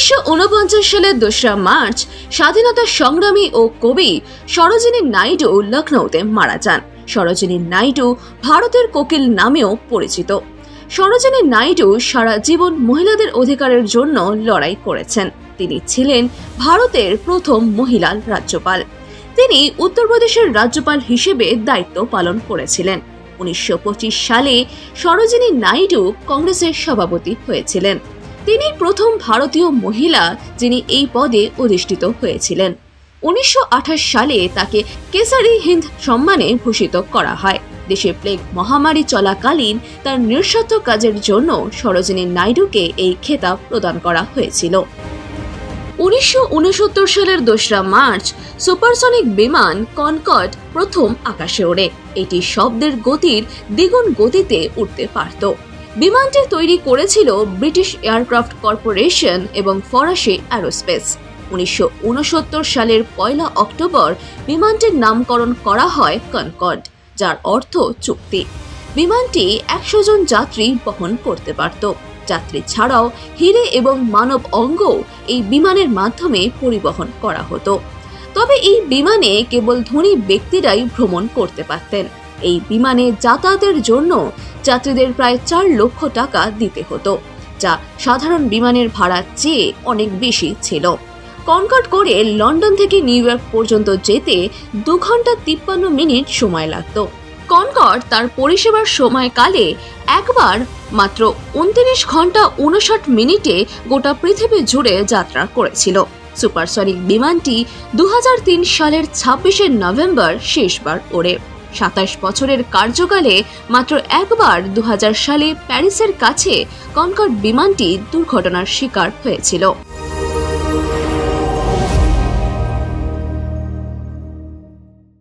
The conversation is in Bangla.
1949 সালের 2রা মার্চ স্বাধীনতা সংগ্রামী ও কবি সরোজিনী নাইডু লখনৌতে মারা যান। সরোজিনী নাইডু ভারতের কোকিল নামেও পরিচিত। সরোজিনী নাইডু সারা জীবন মহিলাদের অধিকারের জন্য লড়াই করেছেন। তিনি ছিলেন ভারতের প্রথম মহিলা রাজ্যপাল। তিনি উত্তরপ্রদেশের রাজ্যপাল হিসেবে দায়িত্ব পালন করেছিলেন। 1925 সালে সরোজিনী নাইডু কংগ্রেসের সভাপতি হয়েছিলেন। তিনি প্রথম ভারতীয় মহিলা যিনি এই পদে অধিষ্ঠিত হয়েছিলেন। 1928 সালে তাকে কেসারি হিন্দ সম্মানে ভূষিত করা হয়। দেশে প্লেগ মহামারী চলাকালীন তার নিঃস্বার্থ কাজের জন্য সরোজিনী নাইডুকে এই খেতাব প্রদান করা হয়েছিল। 1969 সালের 2রা মার্চ সুপারসনিক বিমান কনকর্ড প্রথম আকাশে ওড়ে। এটি শব্দের গতির দ্বিগুণ গতিতে উঠতে পারত। বিমানটি তৈরি করেছিল ব্রিটিশ এয়ারক্রাফট কর্পোরেশন এবং ফরাসি অ্যারোস্পেস। 1969 সালের 1 অক্টোবর বিমানটির নামকরণ করা হয় কনকর্ড, যার অর্থ চুক্তি। বিমানটি 100 জন যাত্রী বহন করতে পারত। যাত্রী ছাড়াও হিরে এবং মানব অঙ্গও এই বিমানের মাধ্যমে পরিবহন করা হতো। তবে এই বিমানে কেবল ধনী ব্যক্তিরাই ভ্রমণ করতে পারতেন। এই বিমানে যাতায়াতের জন্য যাত্রীদের প্রায় 4 লক্ষ টাকা দিতে হতো, যা সাধারণ বিমানের ভাড়ার চেয়ে অনেক বেশি ছিল। কনকর্ড করে লন্ডন থেকে নিউ ইয়র্ক পর্যন্ত যেতে 2 ঘন্টা 53 মিনিট সময় লাগত। কনকর্ড তার পরিষেবার সময়কালে একবার মাত্র 29 ঘন্টা 59 মিনিটে গোটা পৃথিবী জুড়ে যাত্রা করেছিল। সুপারসনিক বিমানটি 2003 সালের 26 নভেম্বর শেষবার ওড়ে। 27 বছরের কার্যকালে মাত্র একবার 2000 সালে প্যারিসের কাছে কনকর্ড বিমানটি দুর্ঘটনার শিকার হয়েছিল।